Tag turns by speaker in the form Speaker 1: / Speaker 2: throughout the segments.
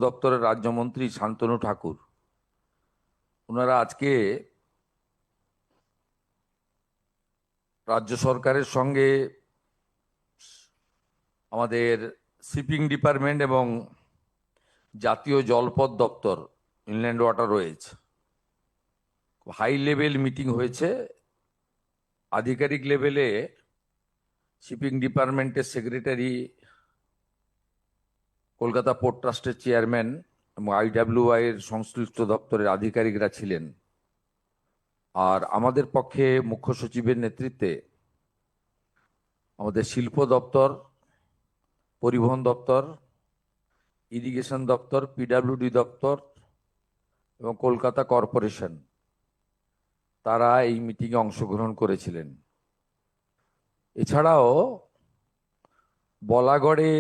Speaker 1: দপ্তরের রাজ্যমন্ত্রী শান্তনু ঠাকুর ওনারা আজকে রাজ্য সরকারের সঙ্গে আমাদের শিপিং ডিপার্টমেন্ট এবং জাতীয় জলপথ দপ্তর inland waterways high level meeting হয়েছে। আধিকারিক লেভেলে শিপিং ডিপার্টমেন্টের সেক্রেটারি, কলকাতা পোর্ট ট্রাস্টের চেয়ারম্যান এবং আইডব্লিউআই এর সংশ্লিষ্ট দপ্তরের আধিকারিকরা ছিলেন। আর আমাদের পক্ষে মুখ্য সচিবের নেতৃত্বে আমাদের শিল্প দপ্তর, পরিবহন দপ্তর, ইরিগেশন দপ্তর, পিডব্লিউডি দপ্তর এবং কলকাতা কর্পোরেশন তারা এই মিটিংয়ে অংশগ্রহণ করেছিলেন। এছাড়াও বলাগড়ে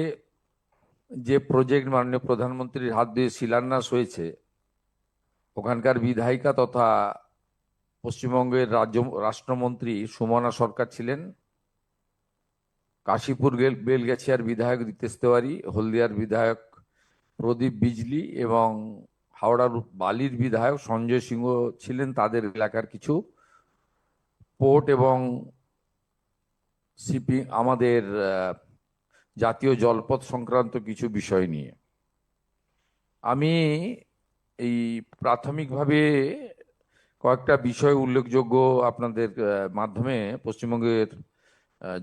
Speaker 1: যে প্রজেক্ট মাননীয় প্রধানমন্ত্রীর হাত দিয়ে শিলান্যাস হয়েছে, ওখানকার বিধায়িকা তথা পশ্চিমবঙ্গের রাষ্ট্রমন্ত্রী সুমনা সরকার ছিলেন। কাশীপুর বেলগাছিয়ার বিধায়ক রিতেশ তেওয়ারি, হলদিয়ার বিধায়ক প্রদীপ বিজলি এবং হাওড়ার বালির বিধায়ক সঞ্জয় সিংহ ছিলেন। তাদের এলাকার কিছু পোর্ট এবং শিপিং আমাদের জাতীয় জলপথ সংক্রান্ত কিছু বিষয় নিয়ে আমি এই প্রাথমিকভাবে কয়েকটা বিষয় উল্লেখযোগ্য আপনাদের মাধ্যমে পশ্চিমবঙ্গের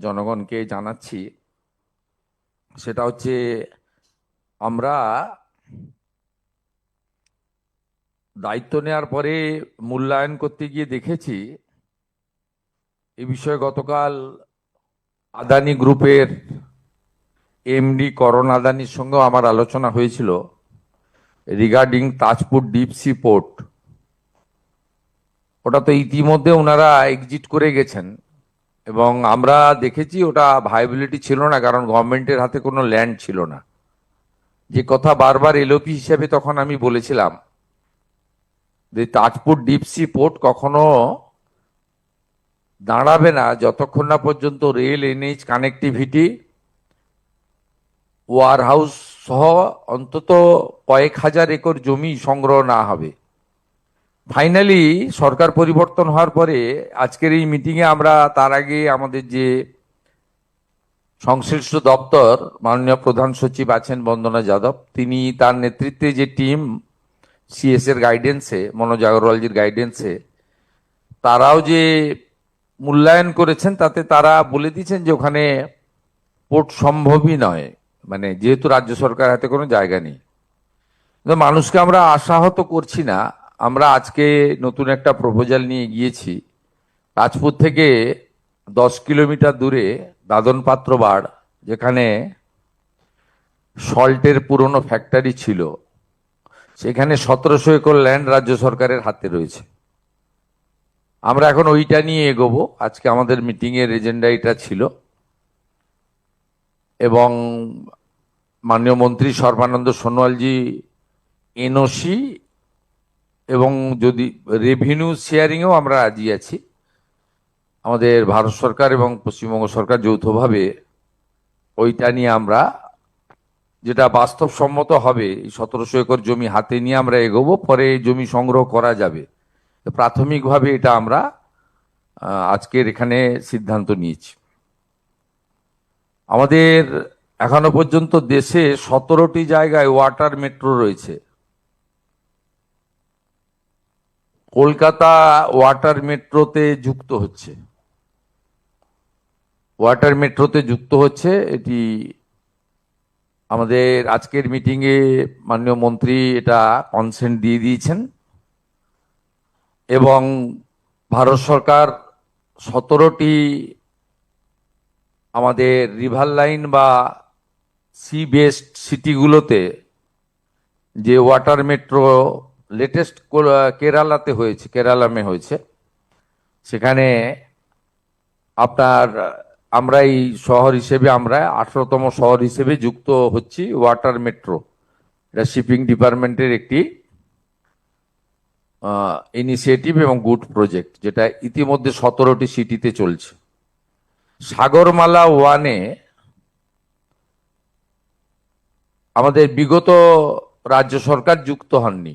Speaker 1: জনগণকে জানাচ্ছি। সেটা হচ্ছে, আমরা দায়িত্ব নেওয়ার পরে মূল্যায়ন করতে গিয়ে দেখেছি এই বিষয়ে গতকাল আদানি গ্রুপের এমডি করণ আদানির সঙ্গেও আমার আলোচনা হয়েছিল regarding Tajpur deep sea port. ওটা তো ইতিমধ্যে ওনারা এক্সিট করে গেছেন এবং আমরা দেখেছি ওটা ভাইবিলিটি ছিল না, কারণ গভর্নমেন্টের হাতে কোনো ল্যান্ড ছিল না। যে কথা বারবার এলওপি হিসেবে তখন আমি বলেছিলাম যে তাজপুর ডিপ সি পোর্ট কখনো দাঁড়াবে না যতক্ষণ না পর্যন্ত rail, NH connectivity, warehouse সহ অন্তত কয়েক হাজার একর জমি সংগ্রহ না হবে। ফাইনালি সরকার পরিবর্তন হওয়ার পরে আজকের এই মিটিংয়ে আমরা তার আগে আমাদের যে সংশ্লিষ্ট দপ্তর মাননীয় প্রধান সচিব আছেন বন্দনা যাদব, তিনি তার নেতৃত্বে যে টিম সিএস এর গাইডেন্সে, মনোজ আগরওয়ালজির গাইডেন্সে তারাও যে মূল্যায়ন করেছেন, তাতে তারা বলে দিয়েছেন যে ওখানে পোর্ট সম্ভবই নয়, মানে যেহেতু রাজ্য সরকার হাতে কোনো জায়গা নেই। কিন্তু মানুষকে আমরা আশাহত করছি না। আমরা আজকে নতুন একটা প্রপোজাল নিয়ে গিয়েছি। রাজপুর থেকে 10 কিলোমিটার দূরে দাদন পাত্র বাড়, যেখানে সল্টের পুরনো ফ্যাক্টরি ছিল, সেখানে 1700 একর ল্যান্ড রাজ্য সরকারের হাতে রয়েছে। আমরা এখন ওইটা নিয়ে এগোবো। আজকে আমাদের মিটিং এর এজেন্ডা এটা ছিল এবং মাননীয় মন্ত্রী সর্বানন্দ সোনোয়ালজি এনওসি এবং যদি রেভিনিউ শেয়ারিংও আমরা রাজি আছি। আমাদের ভারত সরকার এবং পশ্চিমবঙ্গ সরকার যৌথভাবে ওইটা নিয়ে আমরা যেটা বাস্তবসম্মত হবে, 1700 একর জমি হাতে নিয়ে আমরা এগোবো। পরে জমি সংগ্রহ করা যাবে। প্রাথমিকভাবে এটা আমরা আজকের এখানে সিদ্ধান্ত নিয়েছি। আমাদের এখনো পর্যন্ত দেশে 17টি জায়গায় ওয়াটার মেট্রো রয়েছে। কলকাতা ওয়াটার মেট্রোতে যুক্ত হচ্ছে। এটি আমাদের আজকের মিটিংয়ে মাননীয় মন্ত্রী এটা কনসেন্ট দিয়ে দিয়েছেন এবং ভারত সরকার 17টি আমাদের রিভার লাইন বা সি বেসড সিটিগুলোতে যে ওয়াটার মেট্রো লেটেস্ট কেরালাতে হয়েছে, কেরালামে হয়েছে, সেখানে আপনার আমরা এই শহর হিসেবে আমরা 18তম শহর হিসেবে যুক্ত হচ্ছি ওয়াটার মেট্রো। এটা শিপিং ডিপার্টমেন্টের একটি ইনিশিয়েটিভ এবং গুড প্রজেক্ট, যেটা ইতিমধ্যে 17টি সিটিতে চলছে। সাগরমালা ওয়ানে আমাদের বিগত রাজ্য সরকার যুক্ত হননি,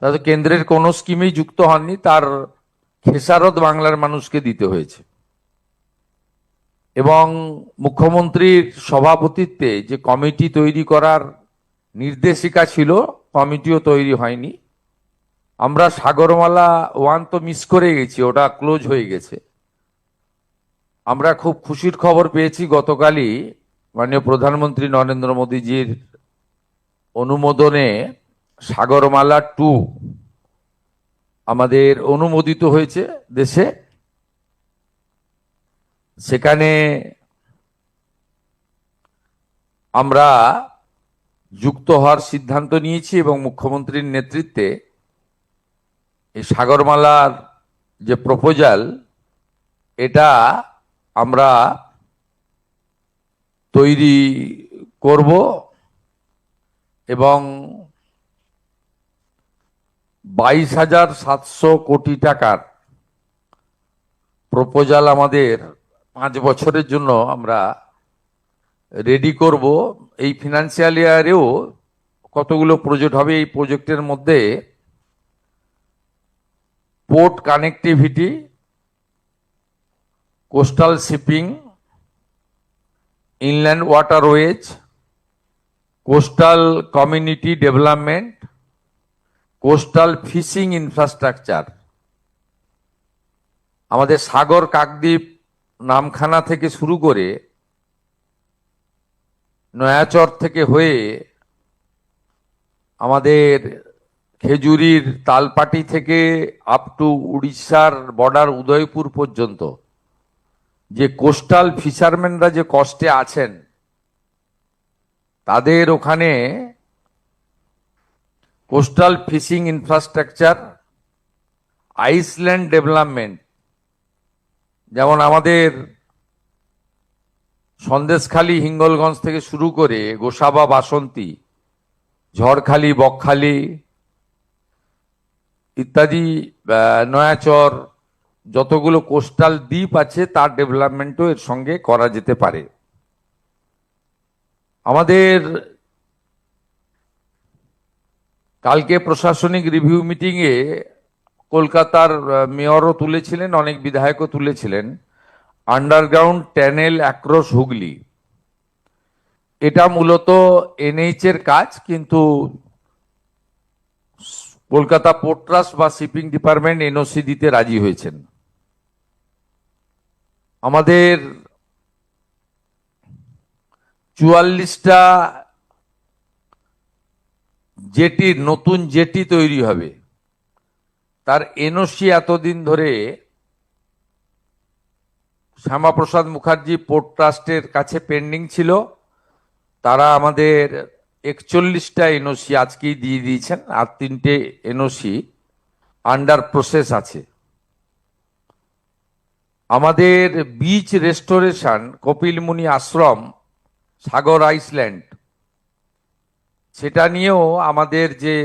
Speaker 1: তাতে কেন্দ্রের কোনো স্কিমেই যুক্ত হননি, তার খেসারত বাংলার মানুষকে দিতে হয়েছে। এবং মুখ্যমন্ত্রীর সভাপতিত্বে যে কমিটি তৈরি করার নির্দেশিকা ছিল, কমিটিও তৈরি হয়নি। আমরা সাগরমালা 1 তো মিস করে গেছি, ওটা ক্লোজ হয়ে গেছে। আমরা খুব খুশির খবর পেয়েছি গতকালই মাননীয় প্রধানমন্ত্রী নরেন্দ্র মোদীজির অনুমোদনে সাগরমালা 2 আমাদের অনুমোদিত হয়েছে দেশে। সেখানে আমরা যুক্ত হওয়ার সিদ্ধান্ত নিয়েছি এবং মুখ্যমন্ত্রীর নেতৃত্বে এই সাগরমালার যে প্রপোজাল, এটা আমরা তৈরি করব এবং 22,700 কোটি টাকার প্রপোজাল আমাদের 5 বছরের জন্য আমরা রেডি করব। এই ফিনান্সিয়াল ইয়ারেও কতগুলো প্রজেক্ট হবে। এই প্রজেক্টের মধ্যে port connectivity, coastal shipping, inland waterways, coastal community development, coastal fishing infrastructure. আমাদের সাগর কাকদ্বীপ নামখানা থেকে শুরু করে নয়াচর থেকে হয়ে আমাদের খেজুরির তালপাটি থেকে আপ টু উড়িষ্যার বর্ডার উদয়পুর পর্যন্ত যে কোস্টাল ফিশারম্যানরা যে কষ্টে আছেন, তাদের ওখানে coastal fishing infrastructure, island development, যেমন আমাদের সন্দেশখালী হিঙ্গলগঞ্জ থেকে শুরু করে গোসাবা বাসন্তী, ঝড়খালি বকখালি ইত্যাদি, নয়াচর, যতগুলো কোস্টাল দ্বীপ আছে তার ডেভেলপমেন্টও এর সঙ্গে করা যেতে পারে। আমাদের কালকে প্রশাসনিক রিভিউ মিটিংয়ে কলকাতার মেয়রও তুলেছিলেন, অনেক বিধায়কও তুলেছিলেন, আন্ডারগ্রাউন্ড টানেল অ্যাক্রস হুগলি। এটা মূলত এনএইচ এর কাজ, কিন্তু কলকাতা পোর্ট ট্রাস্ট বা শিপিং ডিপার্টমেন্ট এনওসি দিতে রাজি হয়েছেন। আমাদের 44টা জেটির নতুন জেটি তৈরি হবে, তার এনওসি এতদিন ধরে শ্যামাপ্রসাদ মুখার্জি পোর্ট ট্রাস্টের কাছে পেন্ডিং ছিল। তারা আমাদের 41টা এনওসি আজকেই দিয়ে দিয়েছেন, আর 3টে এনওসি আন্ডার প্রসেস আছে। আমাদের বিচ রেস্টোরেশন কপিলমুনি আশ্রম সাগর আইসল্যান্ড, সেটা নিয়েও আমাদের যে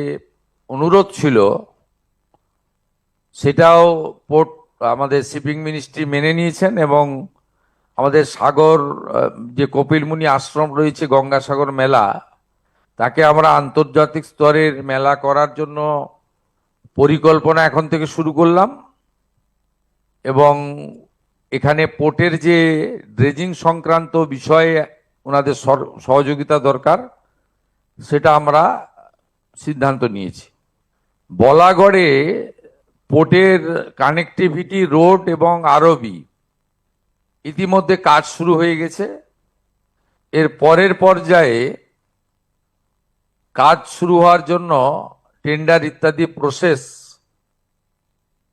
Speaker 1: অনুরোধ ছিল সেটাও পোর্ট আমাদের শিপিং মিনিস্ট্রি মেনে নিয়েছেন এবং আমাদের সাগর যে কপিলমুনি আশ্রম রয়েছে গঙ্গাসাগর মেলা, তাকে আমরা আন্তর্জাতিক স্তরের মেলা করার জন্য পরিকল্পনা এখন থেকে শুরু করলাম। এবং এখানে পোর্টের যে ড্রেজিং সংক্রান্ত বিষয়ে ওনাদের সহযোগিতা দরকার, সেটা আমরা সিদ্ধান্ত নিয়েছি। বলাগড়ে পোর্টের কানেক্টিভিটি রোড এবং আরবি ইতিমধ্যে কাজ শুরু হয়ে গেছে। এর পরের পর্যায়ে কাজ শুরু হওয়ার জন্য টেন্ডার ইত্যাদি প্রসেস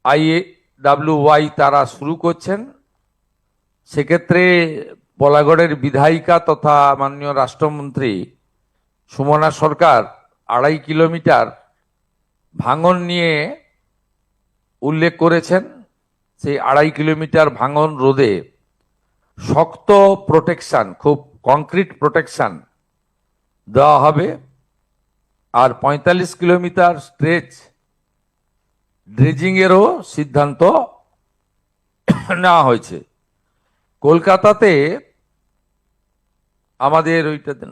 Speaker 1: IAWY তারা শুরু করছেন। সেক্ষেত্রে বলাগড়ের বিধায়িকা তথা মাননীয় রাষ্ট্রমন্ত্রী সুমনা সরকার 2.5 কিলোমিটার ভাঙন নিয়ে উল্লেখ করেছেন। সেই 2.5 কিলোমিটার ভাঙন রোধে শক্ত প্রোটেকশন, খুব কংক্রিট প্রোটেকশন দেওয়া হবে। আর 45 কিলোমিটার স্ট্রেচ ড্রেজিং এরও সিদ্ধান্ত নেওয়া হয়েছে। কলকাতাতে আমাদের ওইটা দেন,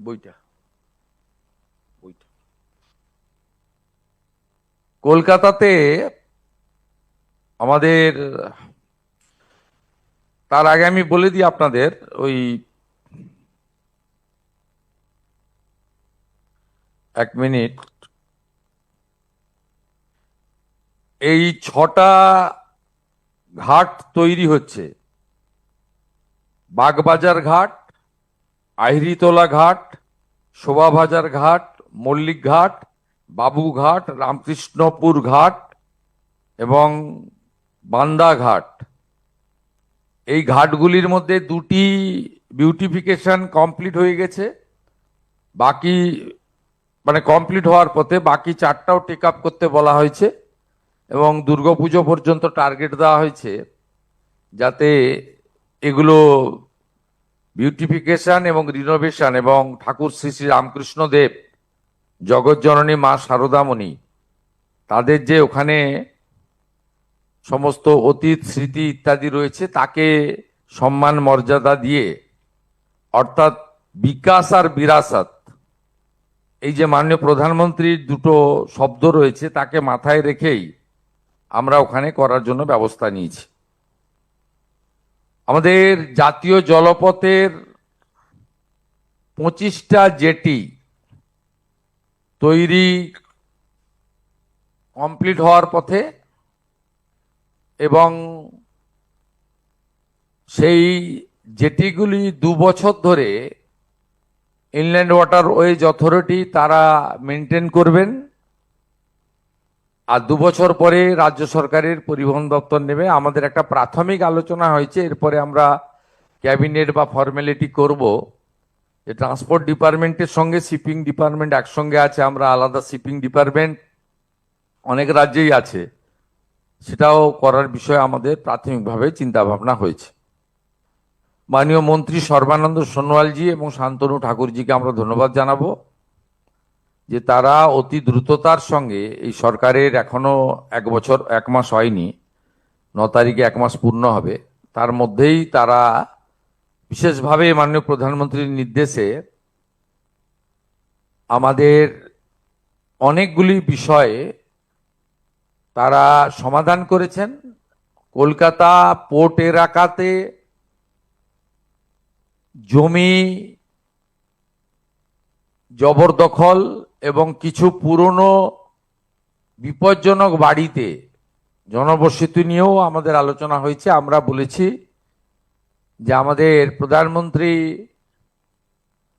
Speaker 1: বইটা কলকাতাতে আমাদের, তার আগে আমি বলে দিই আপনাদের, ওই 1 মিনিট, এই 6টা ঘাট তৈরি হচ্ছে: বাগবাজার ঘাট, আহিরিতলা ঘাট, শোভাবাজার ঘাট, মল্লিক ঘাট, বাবুঘাট, রামকৃষ্ণপুর ঘাট এবং বান্দা ঘাট। এই ঘাটগুলির মধ্যে 2টি বিউটিফিকেশন কমপ্লিট হয়ে গেছে, বাকি মানে কমপ্লিট হওয়ার পথে, বাকি 4টাও টেক আপ করতে বলা হয়েছে এবং দুর্গাপুজো পর্যন্ত টার্গেট দেওয়া হয়েছে যাতে এগুলো বিউটিফিকেশন এবং রিনোভেশন এবং ঠাকুর শ্রী শ্রী রামকৃষ্ণ দেব, জগৎজননী মা শারদামণি, তাদের যে ওখানে সমস্ত অতীত স্মৃতি ইত্যাদি রয়েছে তাকে সম্মান মর্যাদা দিয়ে, অর্থাৎ বিকাশ আর বিরাসত, এই যে মাননীয় প্রধানমন্ত্রীর দুটো শব্দ রয়েছে তাকে মাথায় রেখেই আমরা ওখানে করার জন্য ব্যবস্থা নিয়েছি। আমাদের জাতীয় জলপথের 25টা জেটি তৈরি কমপ্লিট হওয়ার পথে এবং সেই জেটিগুলি 2 বছর ধরে ইনল্যান্ড ওয়াটারওয়েজ অথরিটি তারা মেনটেন করবেন, আর 2 বছর পরে রাজ্য সরকারের পরিবহন দপ্তর নেবে। আমাদের একটা প্রাথমিক আলোচনা হয়েছে, এরপরে আমরা ক্যাবিনেট বা ফর্মালিটি করব যে ট্রান্সপোর্ট ডিপার্টমেন্টের সঙ্গে শিপিং ডিপার্টমেন্ট একসঙ্গে আছে, আমরা আলাদা শিপিং ডিপার্টমেন্ট অনেক রাজ্যেই আছে, সেটাও করার বিষয়ে আমাদের প্রাথমিকভাবে চিন্তা ভাবনা হয়েছে। মাননীয় মন্ত্রী সর্বানন্দ সোনোয়ালজি এবং শান্তনু ঠাকুরজিকে আমরা ধন্যবাদ জানাবো যে তারা অতি দ্রুততার সঙ্গে, এই সরকারের এখনো 1 বছর 1 মাস হয়নি, 9 তারিখে 1 মাস পূর্ণ হবে, তার মধ্যেই তারা বিশেষভাবে মাননীয় প্রধানমন্ত্রীর নির্দেশে আমাদের অনেকগুলি বিষয়ে তারা সমাধান করেছেন। কলকাতা পোর্ট এলাকাতে জমি জবরদখল এবং কিছু পুরনো বিপজ্জনক বাড়িতে জনবসতি নিয়েও আমাদের আলোচনা হয়েছে। আমরা বলেছি যে আমাদের প্রধানমন্ত্রী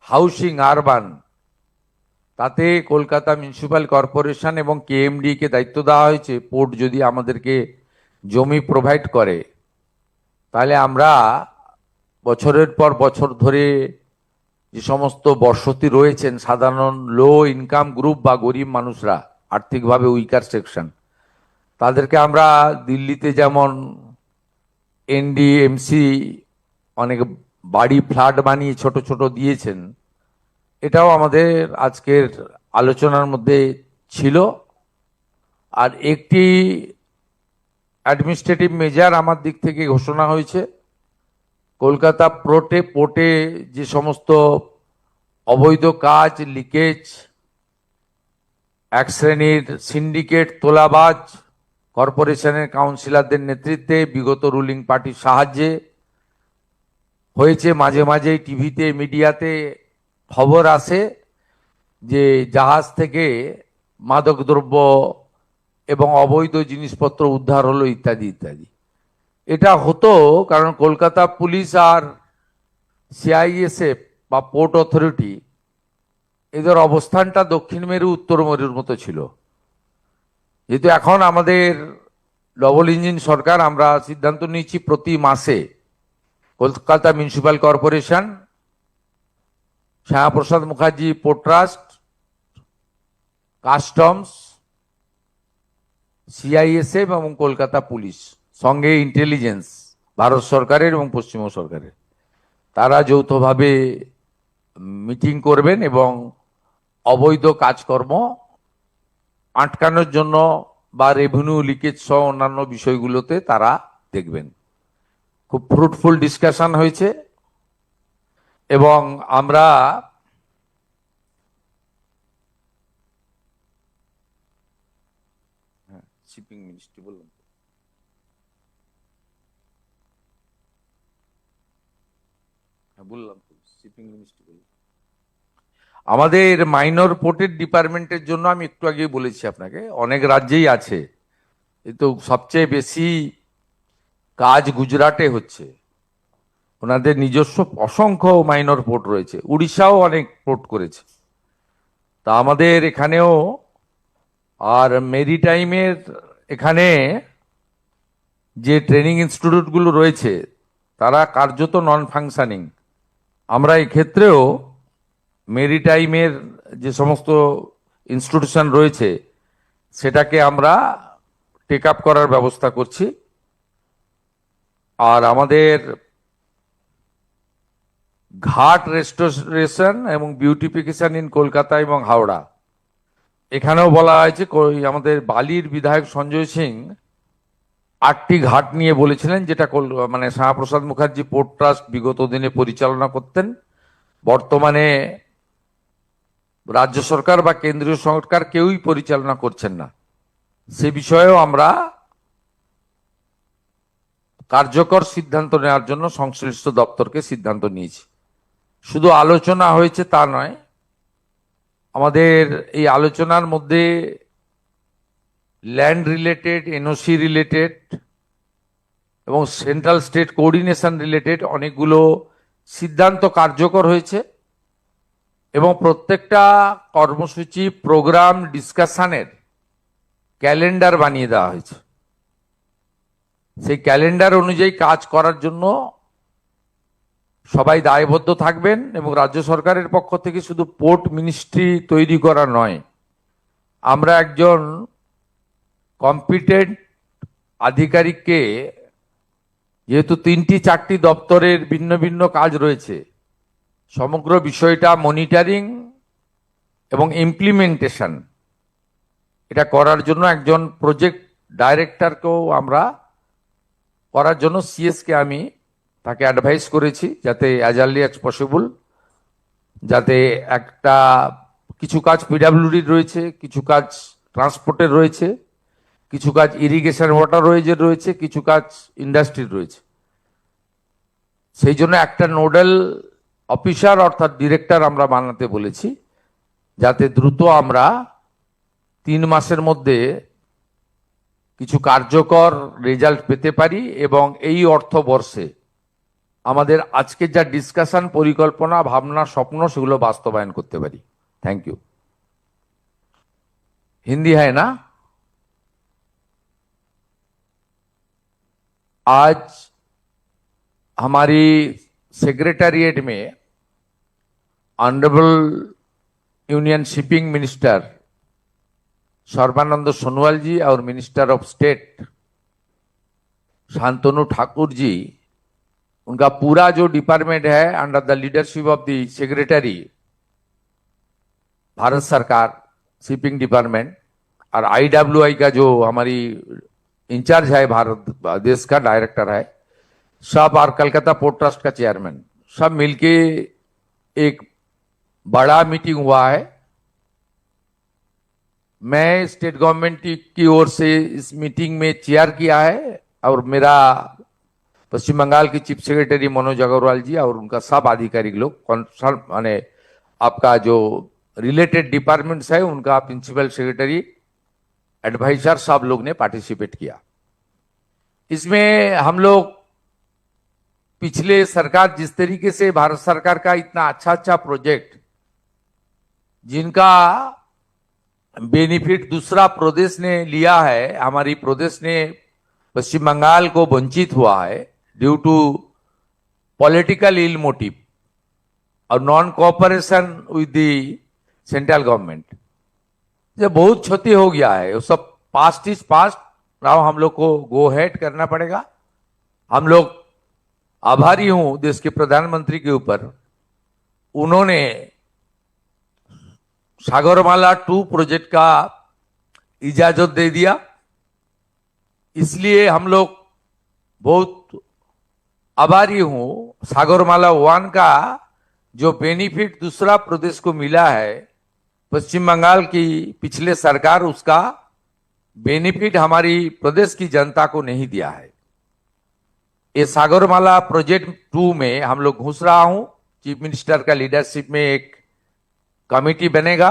Speaker 1: হাউসিং আরবান, তাতে কলকাতা মিউনিসিপ্যাল কর্পোরেশন এবং কেএমডি কে দায়িত্ব দেওয়া হয়েছে, পোর্ট যদি আমাদেরকে জমি প্রোভাইড করে তাহলে আমরা বছরের পর বছর ধরে যে সমস্ত বসতি রয়েছেন, সাধারণ লো ইনকাম গ্রুপ বা গরিব মানুষরা, আর্থিকভাবে উইকার সেকশন, তাদেরকে আমরা দিল্লিতে যেমন এনডিএমসি অনেক বাড়ি ফ্ল্যাট বানিয়ে ছোট ছোট দিয়েছেন, এটাও আমাদের আজকের আলোচনার মধ্যে ছিল। আর একটি অ্যাডমিনিস্ট্রেটিভ মেজার আমার দিক থেকে ঘোষণা হয়েছে, কলকাতা পোর্টে যে সমস্ত অবৈধ কাজ, লিকেজ, এক শ্রেণীর সিন্ডিকেট, তোলাবাজ কর্পোরেশনের কাউন্সিলরদের নেতৃত্বে বিগত রুলিং পার্টির সাহায্যে হয়েছে, মাঝে মাঝে টিভিতে মিডিয়াতে খবর আসে যে জাহাজ থেকে মাদকদ্রব্য এবং অবৈধ জিনিসপত্র উদ্ধার হলো ইত্যাদি ইত্যাদি। এটা হতো কারণ কলকাতা পুলিশ আর সিআইএসএফ বা পোর্ট অথরিটি, এদের অবস্থানটা দক্ষিণ মেরু উত্তর মেরুর মতো ছিল। যেহেতু এখন আমাদের ডবল ইঞ্জিন সরকার, আমরা সিদ্ধান্ত নিয়েছি প্রতি মাসে Kolkata municipal corporation, Shyama Prasad Mukherjee port trust, customs, CISF এবং কলকাতা পুলিশ, সঙ্গে ইন্টেলিজেন্স ভারত সরকারের এবং পশ্চিমবঙ্গ সরকারের, তারা যৌথভাবে মিটিং করবেন এবং অবৈধ কাজকর্ম আটকানোর জন্য বা রেভিনিউ লিকেজ সহ অন্যান্য বিষয়গুলোতে তারা দেখবেন। খুব ফ্রুটফুল ডিসকাশন হয়েছে এবং আমরা শিপিং মিনিস্ট্রি বললাম, হ্যাঁ বললাম তো, শিপিং মিনিস্ট্রি বললাম। আমাদের মাইনর পোর্টের ডিপার্টমেন্টের জন্য আমি একটু আগেই বলেছি আপনাকে, অনেক রাজ্যেই আছে, কিন্তু সবচেয়ে বেশি কাজ গুজরাটে হচ্ছে। ওনাদের নিজস্ব অসংখ্য মাইনর পোর্ট রয়েছে, উড়িষ্যাও অনেক পোর্ট করেছে। তা আমাদের এখানেও, আর মেরিটাইমের এখানে যে ট্রেনিং ইনস্টিটিউটগুলো রয়েছে তারা কার্যত নন ফাংশনিং। আমরা এক্ষেত্রেও মেরিটাইমের যে সমস্ত ইনস্টিটিউশন রয়েছে সেটাকে আমরা টেক আপ করার ব্যবস্থা করছি। আর আমাদের ঘাট রেস্টোরেশন এবং বিউটিফিকেশন ইন কলকাতা এবং হাওড়া, এখানেও বলা হয়েছে আমাদের বালির বিধায়ক সঞ্জয় সিং 8টি ঘাট নিয়ে বলেছিলেন, যেটা মানে শ্যামাপ্রসাদ মুখার্জি পোর্ট ট্রাস্ট বিগত দিনে পরিচালনা করতেন। বর্তমানে রাজ্য সরকার বা কেন্দ্রীয় সরকার কেউই পরিচালনা করছেন না। সে বিষয়েও আমরা কার্যকর সিদ্ধান্ত নেওয়ার জন্য সংশ্লিষ্ট দপ্তরকে সিদ্ধান্ত নিয়েছি। শুধু আলোচনা হয়েছে তা নয়, আমাদের এই আলোচনার মধ্যে ল্যান্ড রিলেটেড, এনওসি রিলেটেড এবং সেন্ট্রাল স্টেট কোঅর্ডিনেশন রিলেটেড অনেকগুলো সিদ্ধান্ত কার্যকর হয়েছে এবং প্রত্যেকটা কর্মসূচি, প্রোগ্রাম, ডিসকাশনের ক্যালেন্ডার বানিয়ে দেওয়া হয়েছে। সেই ক্যালেন্ডার অনুযায়ী কাজ করার জন্য সবাই দায়বদ্ধ থাকবেন এবং রাজ্য সরকারের পক্ষ থেকে শুধু পোর্ট মিনিস্ট্রি তৈরি করা নয়, আমরা একজন কম্পিটেন্ট আধিকারিককে, যেহেতু 3-4টি দপ্তরের ভিন্ন ভিন্ন কাজ রয়েছে, সমগ্র বিষয়টা মনিটরিং এবং ইমপ্লিমেন্টেশন এটা করার জন্য একজন প্রজেক্ট ডাইরেক্টরকেও আমরা করার জন্য সিএসকে আমি তাকে অ্যাডভাইস করেছি, যাতে অ্যাজ আর্লি অ্যাজ পসিবল, যাতে একটা কিছু কাজ পিডাব্লিউডির রয়েছে, কিছু কাজ ট্রান্সপোর্টের রয়েছে, কিছু কাজ ইরিগেশন ওয়াটারওয়েজের রয়েছে, কিছু কাজ ইন্ডাস্ট্রির রয়েছে। সেই জন্য একটা নোডাল অফিসার অর্থাৎ ডিরেক্টর আমরা বানাতে বলেছি, যাতে দ্রুত আমরা 3 মাসের মধ্যে কিছু কার্যকর রেজাল্ট পেতে পারি এবং এই অর্থবর্ষে আমাদের আজকে যা ডিসকাশন, পরিকল্পনা, ভাবনা, স্বপ্ন সেগুলো বাস্তবায়ন করতে পারি। Thank you. हिंदी है ना? आज हमारी सेक्रेटेरिएट में honourable union shipping minister Sarbananda Sonowal ji और minister of state Shantanu Thakur ji, उनका पूरा जो डिपार्टमेंट है under the leadership of the secretary भारत सरकार शिपिंग डिपार्टमेंट, और आईडब्ल्यूआई का जो हमारी इंचार्ज है भारत देश का डायरेक्टर है सब, और कलकत्ता पोर्ट ट्रस्ट का चेयरमैन, सब मिलके एक बड़ा मीटिंग हुआ है। मैं स्टेट गवर्नमेंट की ओर से इस मीटिंग में चेयर किया है और मेरा पश्चिम बंगाल की चीफ सेक्रेटरी मनोज अग्रवाल जी और उनका सब आधिकारिक लोग, माने आपका जो रिलेटेड डिपार्टमेंट्स है उनका प्रिंसिपल सेक्रेटरी, एडवाइजर, सब लोग ने पार्टिसिपेट किया। इसमें हम लोग पिछले सरकार जिस तरीके से भारत सरकार का इतना अच्छा अच्छा प्रोजेक्ट जिनका बेनिफिट दूसरा प्रदेश ने लिया है, हमारी प्रदेश ने पश्चिम बंगाल को वंचित हुआ है due to political ill motive और non cooperation with the central government, जो बहुत क्षति हो गया है, वो सब पास्ट इज पास्ट। नाउ हम लोग को गो हेड करना पड़ेगा। हम लोग आभारी हूं देश के प्रधानमंत्री के ऊपर, उन्होंने सागरमाला 2 प्रोजेक्ट का इजाजत दे दिया। इसलिए हम लोग बहुत आभारी हूं। सागरमाला 1 का जो बेनिफिट दूसरा प्रदेश को मिला है, पश्चिम बंगाल की पिछले सरकार उसका बेनिफिट हमारी प्रदेश की जनता को नहीं दिया है। ये सागरमाला प्रोजेक्ट 2 में हम लोग घुस रहा हूं। चीफ मिनिस्टर का लीडरशिप में एक कमेटी बनेगा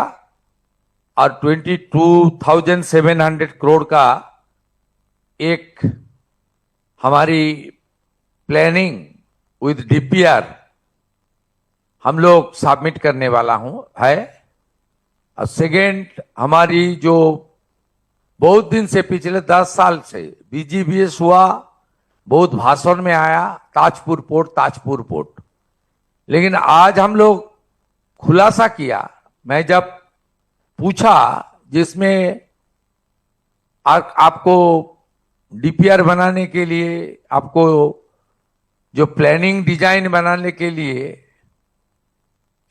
Speaker 1: और 22,700 करोड़ का एक हमारी प्लानिंग विद डीपीआर हम लोग सबमिट करने वाला हूं है। और सेकेंड, हमारी जो बहुत दिन से पिछले 10 साल से बीजीबीएस हुआ, बहुत भाषण में आया ताजपुर पोर्ट, लेकिन आज हम लोग खुलासा किया। मैं जब पूछा जिसमें आपको डीपीआर बनाने के लिए, आपको जो प्लानिंग डिजाइन बनाने के लिए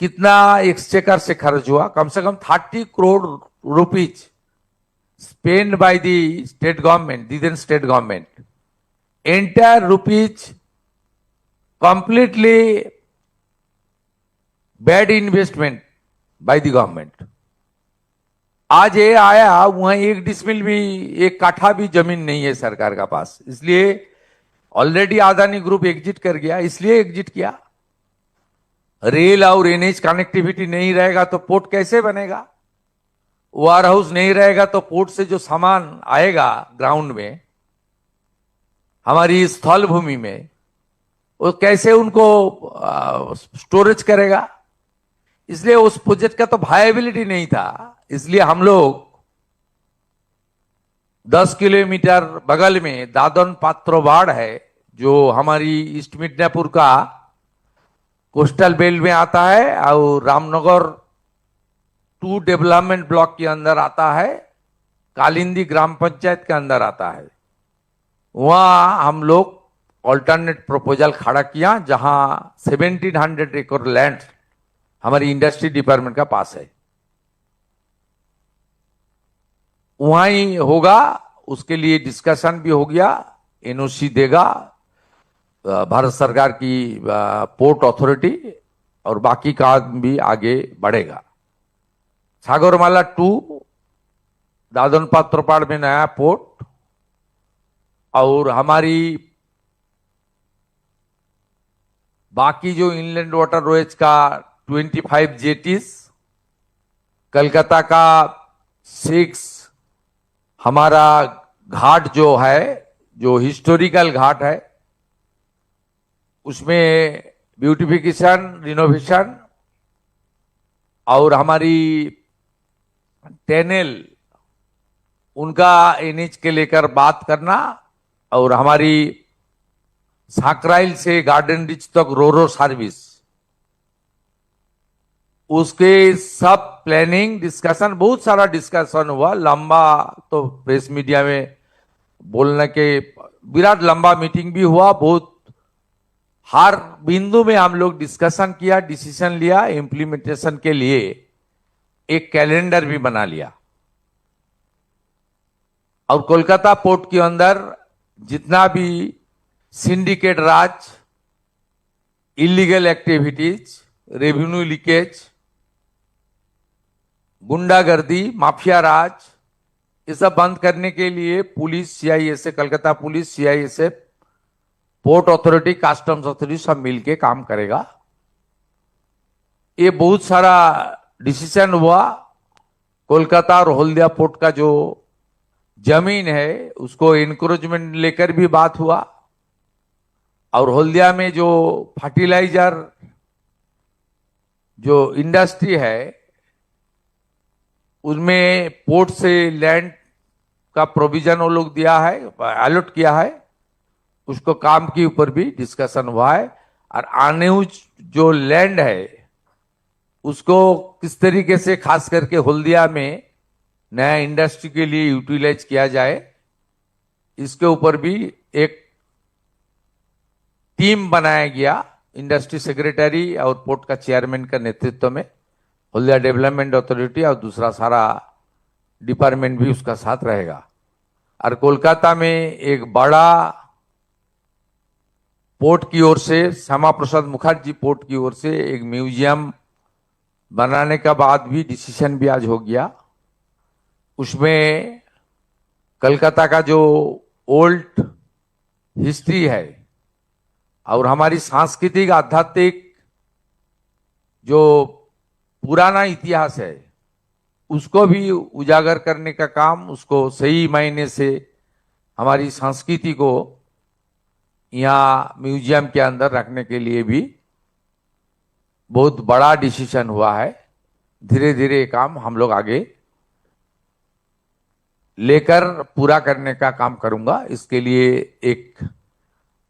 Speaker 1: कितना एक्सचेकर से खर्च हुआ, कम से कम 30 crore rupees spent by the state government, the state government, entire rupees completely bad investment by the government। आज ये आया, वहां एक डिसमिल भी, एक काठा भी जमीन नहीं है सरकार का पास, इसलिए ऑलरेडी अदानी ग्रुप एग्जिट कर गया, इसलिए एग्जिट किया। रेल और एनएच कनेक्टिविटी नहीं रहेगा तो पोर्ट कैसे बनेगा? वेयर हाउस नहीं रहेगा तो पोर्ट से जो सामान आएगा ग्राउंड में, हमारी स्थल भूमि में, वो कैसे उनको स्टोरेज करेगा? इसलिए उस प्रोजेक्ट का तो वायबिलिटी नहीं था। इसलिए हम लोग 10 किलोमीटर बगल में दादन पात्रोबाड़ है, जो हमारी ईस्ट मिदनापुर का कोस्टल बेल्ट में आता है और रामनगर 2 डेवलपमेंट ब्लॉक के अंदर आता है, कालिंदी ग्राम पंचायत के अंदर आता है। वहां हम लोग ऑल्टरनेट प्रपोजल खड़ा किया, जहां 1700 एकड़ लैंड हमारी इंडस्ट्री डिपार्टमेंट का पास है, वहां ही होगा। उसके लिए डिस्कशन भी हो गया, एनओसी देगा भारत सरकार की पोर्ट अथॉरिटी, और बाकी काम भी आगे बढ़ेगा। सागरमाला 2 दादन पात्रोपाड़ में नया पोर्ट, और हमारी बाकी जो इनलैंड वाटर रोएज का 25 जेटीज, कलकत्ता का 6 हमारा घाट जो है, जो हिस्टोरिकल घाट है, उसमें ब्यूटिफिकेशन, रिनोवेशन, और हमारी टनल उनका एनएच के लेकर बात करना, और हमारी साकराइल से गार्डन रिच तक रोरो सर्विस, उसके सब प्लानिंग डिस्कशन, बहुत सारा डिस्कशन हुआ। लंबा तो प्रेस मीडिया में बोलने के, विराट लंबा मीटिंग भी हुआ। बहुत हर बिंदु में हम लोग डिस्कशन किया, डिसीजन लिया, इंप्लीमेंटेशन के लिए एक कैलेंडर भी बना लिया। और कोलकाता पोर्ट के अंदर जितना भी सिंडिकेट राज, इलीगल एक्टिविटीज, रेवेन्यू लीकेज, गुंडागर्दी, माफिया राज, ये सब बंद करने के लिए police, CISF, Calcutta police, CISF, port authority, customs authority सब मिलके काम करेगा। ये बहुत सारा डिसीजन हुआ। कोलकाता और हल्दिया पोर्ट का जो जमीन है उसको इंक्रोचमेंट लेकर भी बात हुआ, और हल्दिया में जो फर्टिलाइजर जो इंडस्ट्री है, उसमें पोर्ट से लैंड का प्रोविजन वो लोग दिया है, अलॉट किया है, उसको काम के ऊपर भी डिस्कशन हुआ है। और अनयूज जो लैंड है उसको किस तरीके से खास करके हल्दिया में नया इंडस्ट्री के लिए यूटिलाइज किया जाए, इसके ऊपर भी एक टीम बनाया गया इंडस्ट्री सेक्रेटरी और पोर्ट का चेयरमैन का नेतृत्व में। हल्दिया डेवलपमेंट अथॉरिटी और दूसरा सारा डिपार्टमेंट भी उसका साथ रहेगा। और कोलकाता में एक बड़ा पोर्ट की ओर से, श्यामा प्रसाद मुखर्जी पोर्ट की ओर से एक म्यूजियम बनाने का बाद भी डिसीजन भी आज हो गया। उसमें कलकत्ता का जो ओल्ड हिस्ट्री है और हमारी सांस्कृतिक आध्यात्मिक जो पुराना इतिहास है उसको भी उजागर करने का काम, उसको सही मायने से हमारी संस्कृति को यहाँ म्यूजियम के अंदर रखने के लिए भी बहुत बड़ा डिसीजन हुआ है। धीरे धीरे ये काम हम लोग आगे लेकर पूरा करने का काम करूंगा। इसके लिए एक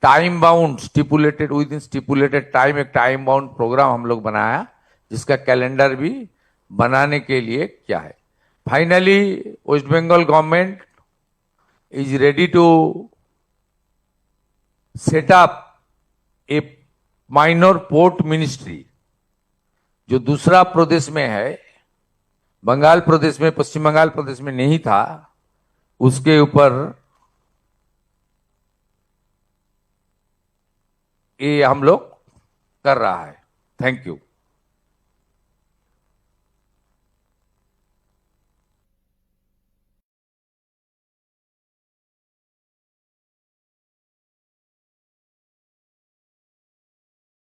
Speaker 1: time bound stipulated with in stipulated time एक टाइम बाउंड प्रोग्राम हम लोग बनाया, जिसका कैलेंडर भी बनाने के लिए क्या है। Finally West Bengal government is ready to set up a minor port ministry, जो दूसरा प्रदेश में है, बंगाल प्रदेश में, पश्चिम बंगाल प्रदेश में नहीं था, उसके ऊपर ये हम लोग कर रहा है। Thank you.